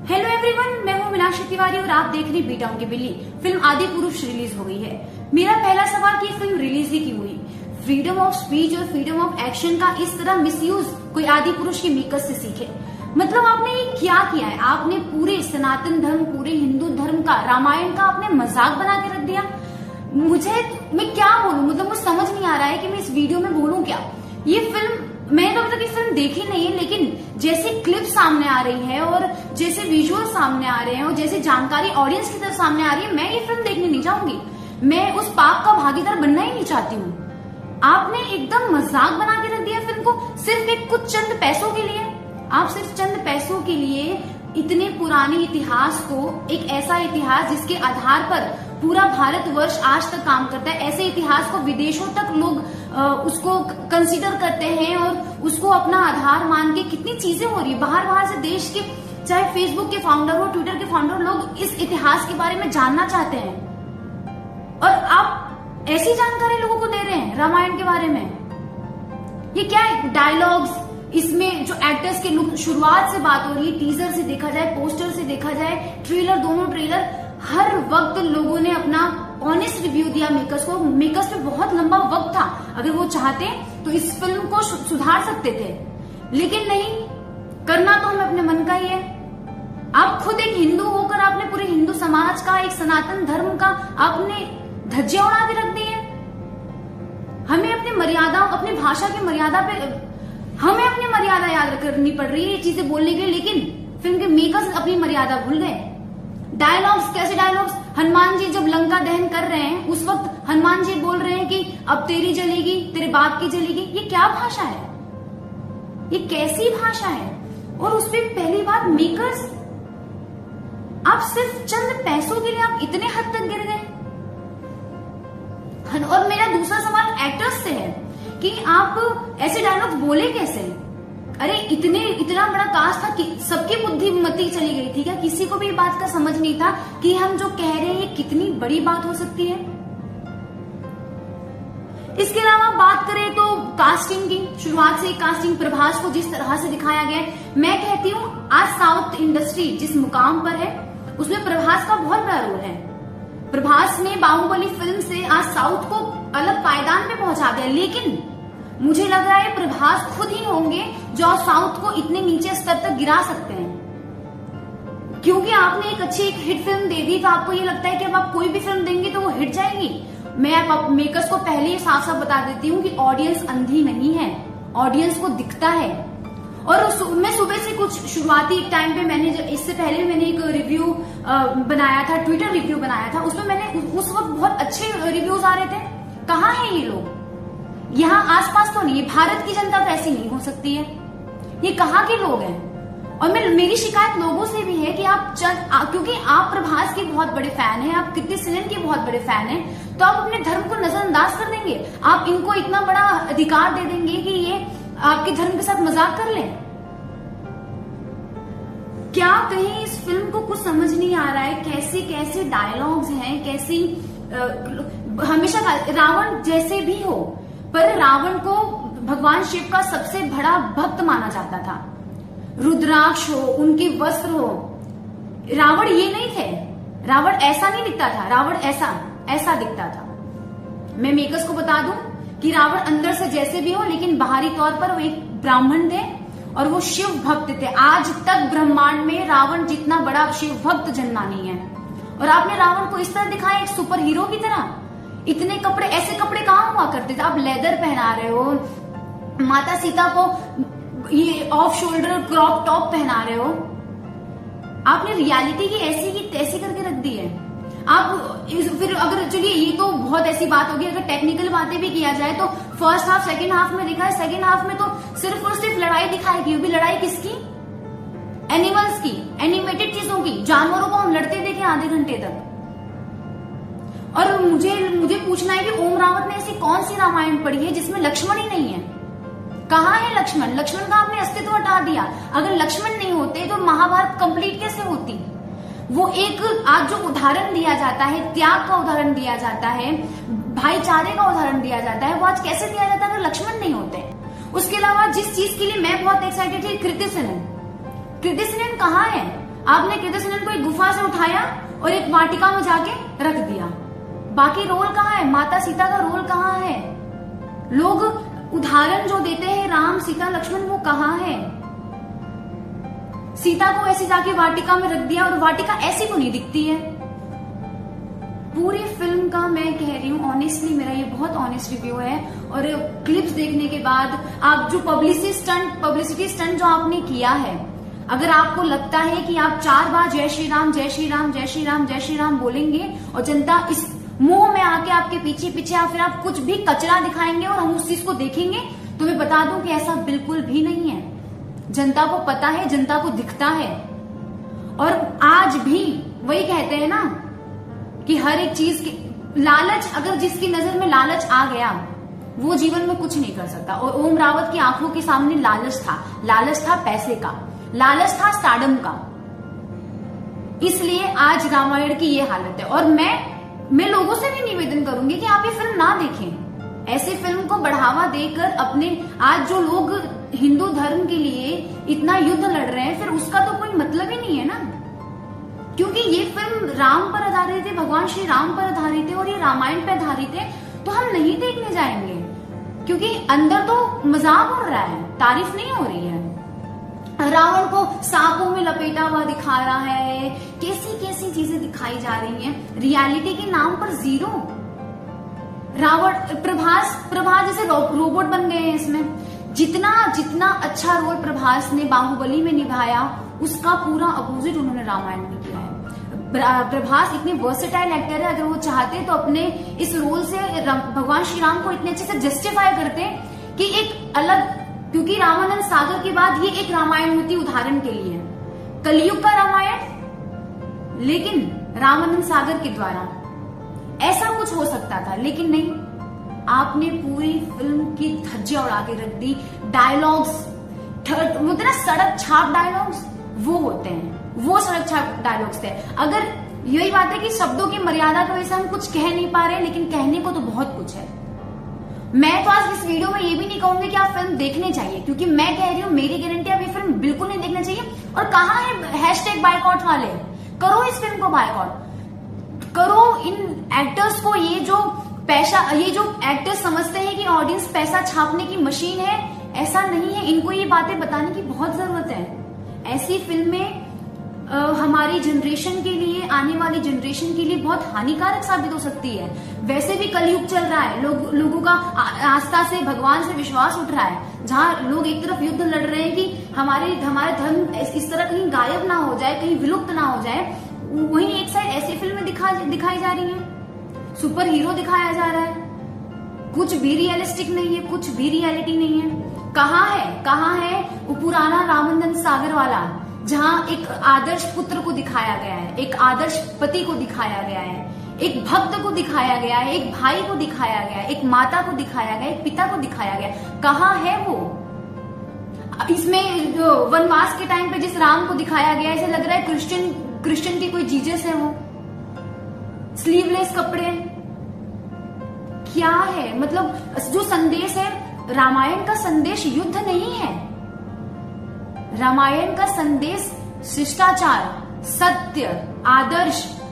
Hello everyone, मैं हूँ मीनाक्षी तिवारी और आप देख रही बी टाउन की बिल्ली। फिल्म आदि पुरुष रिलीज हो गई है। मेरा पहला सवाल कि फिल्म रिलीज ही क्यों हुई? फ्रीडम ऑफ स्पीच और फ्रीडम ऑफ एक्शन का इस तरह मिसयूज कोई आदि पुरुष के मेकर्स से सीखे। मतलब आपने ये क्या किया है? आपने पूरे सनातन धर्म, पूरे हिंदू धर्म का, रामायण का आपने मजाक बना के रख दिया। मैं क्या बोलूं? मतलब मुझे समझ नहीं आ रहा है कि मैं इस वीडियो में बोलूं क्या। ये फिल्म मैंने तो अभी तक ये फिल्म देखी नहीं है, लेकिन जैसे क्लिप सामने आ रही है और जैसे विजुअल सामने आ रहे हैं और जैसे जानकारी ऑडियंस की तरफ सामने आ रही है, मैं ये फिल्म देखने नहीं चाहूंगी। मैं उस पाप का भागीदार बनना ही नहीं चाहती हूँ। आपने एकदम मजाक बना के रख दिया फिल्म को, सिर्फ एक कुछ चंद पैसों के लिए। आप सिर्फ चंद पैसों के लिए इतने पुराने इतिहास को, एक ऐसा इतिहास जिसके आधार पर पूरा भारतवर्ष आज तक काम करता है, ऐसे इतिहास को विदेशों तक लोग उसको कंसीडर करते हैं और उसको अपना आधार मान के कितनी चीजें हो रही है। बाहर से देश के, चाहे फेसबुक के फाउंडर हो, ट्विटर के फाउंडर, लोग इस इतिहास के बारे में जानना चाहते हैं और आप ऐसी जानकारी लोगों को दे रहे हैं रामायण के बारे में। ये क्या है? डायलॉग्स, इसमें जो एक्टर्स के लुक, शुरुआत से बात हो रही है, टीजर से देखा जाए, पोस्टर से देखा जाए, ट्रेलर, दोनों ट्रेलर, हर वक्त लोगों ने अपना ऑनेस्ट रिव्यू दिया मेकर्स को। मेकर्स पे बहुत लंबा वक्त था, अगर वो चाहते तो इस फिल्म को सुधार सकते थे, लेकिन नहीं। करना तो हमें अपने मन का ही है। आप खुद एक हिंदू होकर आपने पूरे हिंदू समाज का, एक सनातन धर्म का आपने धज्जियां उड़ा के रख दी है। हमें अपनी मर्यादाओं, अपनी भाषा की मर्यादा पे हमें अपनी मर्यादा याद करनी पड़ रही है ये चीजें बोलने के लिए, लेकिन फिल्म के मेकर्स अपनी मर्यादा भूल गए। डायलॉग्स, कैसे डायलॉग्स? हनुमान जी जब लंका दहन कर रहे हैं उस वक्त हनुमान जी बोल रहे हैं कि अब तेरी जलेगी, तेरे बाप की जलेगी। ये क्या भाषा है? ये कैसी भाषा है? और उस पर पहली बात, मेकर्स, आप सिर्फ चंद पैसों के लिए आप इतने हद तक गिर गए। और मेरा दूसरा सवाल एक्टर्स से है कि आप ऐसे डायलॉग्स बोले कैसे? अरे इतना बड़ा कास्ट था कि सबकी बुद्धिमती चली गई थी क्या? किसी को भी बात का समझ नहीं था कि हम जो कह रहे हैं ये कितनी बड़ी बात हो सकती है। इसके अलावा बात करें तो कास्टिंग की, शुरुआत से कास्टिंग, प्रभास को जिस तरह से दिखाया गया है, मैं कहती हूँ आज साउथ इंडस्ट्री जिस मुकाम पर है उसमें प्रभास का बहुत बड़ा रोल है। प्रभास ने बाहुबली फिल्म से आज साउथ को अलग पायदान पे पहुंचा दिया, लेकिन मुझे लग रहा है प्रभास खुद ही होंगे जो साउथ को इतने नीचे स्तर तक गिरा सकते हैं। क्योंकि आपने एक अच्छी एक हिट फिल्म दे दी तो आपको ये लगता है कि अब आप कोई भी फिल्म देंगे तो वो हिट जाएगी। मैं मेकर्स को पहले ही साफ साफ बता देती हूँ कि ऑडियंस अंधी नहीं है, ऑडियंस को दिखता है। और मैं सुबह से कुछ शुरुआती टाइम पे मैंने, इससे पहले मैंने एक रिव्यू बनाया था, ट्विटर रिव्यू बनाया था, उसमें मैंने उस वक्त बहुत अच्छे रिव्यूज आ रहे थे। कहाँ है ये लोग? यहाँ आसपास तो नहीं है। भारत की जनता तो ऐसी नहीं हो सकती है। ये कहाँ के लोग हैं? और मेरी शिकायत लोगों से भी है कि क्योंकि आप प्रभास के बहुत बड़े फैन हैं, आप कीर्ति सेनन के बहुत बड़े फैन हैं, तो आप अपने धर्म को नजरअंदाज कर देंगे। आप इनको इतना बड़ा अधिकार दे देंगे कि ये आपके धर्म के साथ मजाक कर लें। क्या कहीं इस फिल्म को कुछ समझ नहीं आ रहा है? कैसे कैसे डायलॉग्स हैं, कैसी हमेशा रावण जैसे भी हो, पर रावण को भगवान शिव का सबसे बड़ा भक्त माना जाता था। रुद्राक्ष हो, उनके वस्त्र हो, रावण ये नहीं थे। रावण ऐसा नहीं दिखता था, रावण ऐसा दिखता था। मैं मेकर्स को बता दूं कि रावण अंदर से जैसे भी हो, लेकिन बाहरी तौर पर वो एक ब्राह्मण थे और वो शिव भक्त थे। आज तक ब्रह्मांड में रावण जितना बड़ा शिव भक्त जन्मा नहीं है। और आपने रावण को इस तरह दिखाया एक सुपर हीरो की तरह। इतने कपड़े, ऐसे कपड़े कहाँ हुआ करते थे? आप लेदर पहना रहे हो, माता सीता को ये ऑफ शोल्डर क्रॉप टॉप पहना रहे हो। आपने रियलिटी की ऐसी की तैसी करके रख दी है। आप फिर अगर, चलिए ये तो बहुत ऐसी बात होगी, अगर टेक्निकल बातें भी किया जाए तो फर्स्ट हाफ सेकंड हाफ में दिखा है, सेकंड हाफ में तो सिर्फ और सिर्फ लड़ाई दिखाई गई। भी लड़ाई किसकी? एनिमल्स की, एनिमेटेड चीजों की। जानवरों को हम लड़ते देखे आधे घंटे तक। और मुझे पूछना है कि ओम रावत ने ऐसी कौन सी रामायण पढ़ी है जिसमें लक्ष्मण ही नहीं है? कहाँ है लक्ष्मण? लक्ष्मण का आपने अस्तित्व हटा दिया। अगर लक्ष्मण नहीं होते तो महाभारत कंप्लीट कैसे होती? वो एक आज जो उदाहरण दिया जाता है, त्याग का उदाहरण दिया जाता है, भाईचारे का उदाहरण दिया जाता है, वो आज कैसे दिया जाता है अगर लक्ष्मण नहीं होते? उसके अलावा जिस चीज के लिए मैं बहुत एक्साइटेड थी, कीर्ति सेनन कहाँ है? आपने कृति सेनन को एक गुफा से उठाया और एक वाटिका में जाके रख दिया। बाकी रोल कहाँ है? माता सीता का रोल कहाँ है? लोग उदाहरण जो देते हैं राम सीता लक्ष्मण, वो कहाँ है? सीता को ऐसे जाके वाटिका में रख दिया और वाटिका ऐसी तो नहीं दिखती है। पूरी फिल्म का मैं कह रही हूँ ऑनेस्टली, मेरा ये बहुत ऑनेस्ट रिव्यू है। और क्लिप्स देखने के बाद आप जो पब्लिसिटी स्टंट जो आपने किया है, अगर आपको लगता है कि आप 4 बार जय श्री राम जय श्री राम जय श्री राम जय श्री राम बोलेंगे और जनता इस मुंह में आके आपके पीछे पीछे या फिर आप कुछ भी कचरा दिखाएंगे और हम उस चीज को देखेंगे, तो मैं बता दूं कि ऐसा बिल्कुल भी नहीं है। जनता को पता है, जनता को दिखता है। और आज भी वही कहते हैं ना कि हर एक चीज की लालच, अगर जिसकी नजर में लालच आ गया वो जीवन में कुछ नहीं कर सकता। और ओम रावत की आंखों के सामने लालच था पैसे का, लालच था स्टारडम का, इसलिए आज रामायण की ये हालत है। और मैं लोगों से भी निवेदन करूंगी कि आप ये फिल्म ना देखें। ऐसे फिल्म को बढ़ावा देकर अपने आज जो लोग हिंदू धर्म के लिए इतना युद्ध लड़ रहे हैं, फिर उसका तो कोई मतलब ही नहीं है ना। क्योंकि ये फिल्म राम पर आधारित है, भगवान श्री राम पर आधारित है और ये रामायण पर आधारित है, तो हम नहीं देखने जाएंगे क्योंकि अंदर तो मजाक हो रहा है, तारीफ नहीं हो रही है। रावण को सांपों में लपेटा हुआ दिखा रहा है, कैसी कैसी चीजें दिखाई जा रही हैं, रियलिटी के नाम पर जीरो। रावण प्रभास जैसे रोबोट बन गए हैं इसमें। जितना अच्छा रोल प्रभास ने बाहुबली में निभाया, उसका पूरा अपोजिट उन्होंने रामायण में किया है। प्रभास इतने वर्सेटाइल एक्टर है, अगर वो चाहते तो अपने इस रोल से भगवान श्री राम को इतने अच्छे से जस्टिफाई करते कि एक अलग, क्योंकि रामानंद सागर के बाद ये एक रामायण होती उदाहरण के लिए कलयुग का रामायण, लेकिन रामानंद सागर के द्वारा ऐसा कुछ हो सकता था, लेकिन नहीं। आपने पूरी फिल्म की धज्जियां उड़ा के रख दी। डायलॉग्स मतलब सड़क छाप डायलॉग्स वो होते हैं, वो सड़क छाप डायलॉग्स थे। अगर यही बात है कि शब्दों की मर्यादा की वजह से हम कुछ कह नहीं पा रहे, लेकिन कहने को तो बहुत कुछ है। मैं तो आज इस वीडियो में ये भी नहीं कहूंगी कि आप फिल्म देखने चाहिए, क्योंकि मैं कह रही हूँ मेरी गारंटी आप ये फिल्म बिल्कुल नहीं देखना चाहिए। और कहाँ है हैशटैग बायकॉट वाले? करो इस फिल्म को बायकॉट करो। इन एक्टर्स को ये जो एक्टर्स समझते हैं कि ऑडियंस पैसा छापने की मशीन है, ऐसा नहीं है। इनको ये बातें बताने की बहुत जरूरत है। ऐसी फिल्में हमारी जनरेशन के लिए, आने वाली जनरेशन के लिए बहुत हानिकारक साबित हो सकती है। वैसे भी कलयुग चल रहा है, लोगों का आस्था से, भगवान से विश्वास उठ रहा है। जहां लोग एक तरफ युद्ध लड़ रहे हैं कि हमारा धर्म इस तरह कहीं गायब ना हो जाए, कहीं विलुप्त ना हो जाए, वहीं एक साइड ऐसी फिल्में दिखाई जा रही हैं। सुपर हीरो दिखाया जा रहा है, कुछ भी रियलिस्टिक नहीं है, कुछ भी रियलिटी नहीं है। कहाँ है वो पुराना रामानंद सागर वाला, जहां एक आदर्श पुत्र को दिखाया गया है, एक आदर्श पति को दिखाया गया है, एक भक्त को दिखाया गया है, एक भाई को दिखाया गया है, एक माता को दिखाया गया, एक पिता को दिखाया गया। कहाँ है वो? इसमें जो वनवास के टाइम पे जिस राम को दिखाया गया, ऐसे लग रहा है क्रिश्चियन की कोई जीसस है वो। स्लीवलेस कपड़े, क्या है? मतलब जो संदेश है, रामायण का संदेश युद्ध नहीं है। रामायण का संदेश शिष्टाचार, सत्य,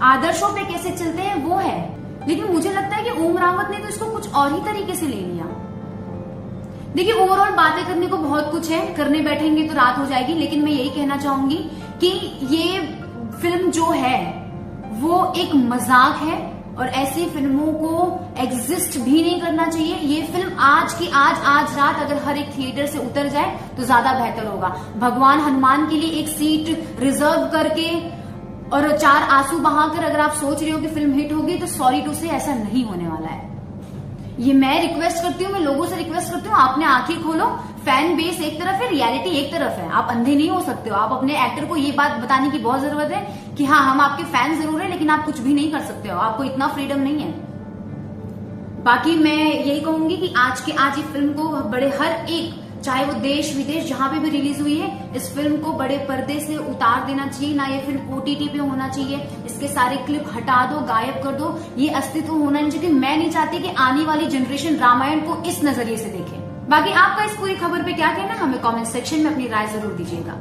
आदर्शों पे कैसे चलते हैं वो है। लेकिन मुझे लगता है कि ओम रावत ने तो इसको कुछ और ही तरीके से ले लिया। देखिए, ओवरऑल बातें करने को बहुत कुछ है, करने बैठेंगे तो रात हो जाएगी। लेकिन मैं यही कहना चाहूंगी कि ये फिल्म जो है वो एक मजाक है और ऐसी फिल्मों को एग्जिस्ट भी नहीं करना चाहिए। ये फिल्म आज रात अगर हर एक थिएटर से उतर जाए तो ज्यादा बेहतर होगा। भगवान हनुमान के लिए एक सीट रिजर्व करके और 4 आंसू बहाकर अगर आप सोच रहे हो कि फिल्म हिट होगी, तो सॉरी टू से ऐसा नहीं होने वाला है। ये मैं रिक्वेस्ट करती हूँ, मैं लोगों से रिक्वेस्ट करती हूँ, आपने आंखें खोलो। फैन बेस एक तरफ है, रियलिटी एक तरफ है। आप अंधे नहीं हो सकते हो। आप अपने एक्टर को ये बात बताने की बहुत जरूरत है कि हाँ, हम आपके फैन जरूर है, लेकिन आप कुछ भी नहीं कर सकते हो। आपको इतना फ्रीडम नहीं है। बाकी मैं यही कहूंगी कि आज ये फिल्म को बड़े हर एक, चाहे वो देश विदेश जहां पे भी रिलीज हुई है, इस फिल्म को बड़े पर्दे से उतार देना चाहिए। ना ये फिल्म OTT पे होना चाहिए। इसके सारे क्लिप हटा दो, गायब कर दो। ये अस्तित्व होना नहीं चाहिए। मैं नहीं चाहती कि आने वाली जनरेशन रामायण को इस नजरिए से देखे। बाकी आपका इस पूरी खबर पे क्या कहना है, हमें कमेंट सेक्शन में अपनी राय जरूर दीजिएगा।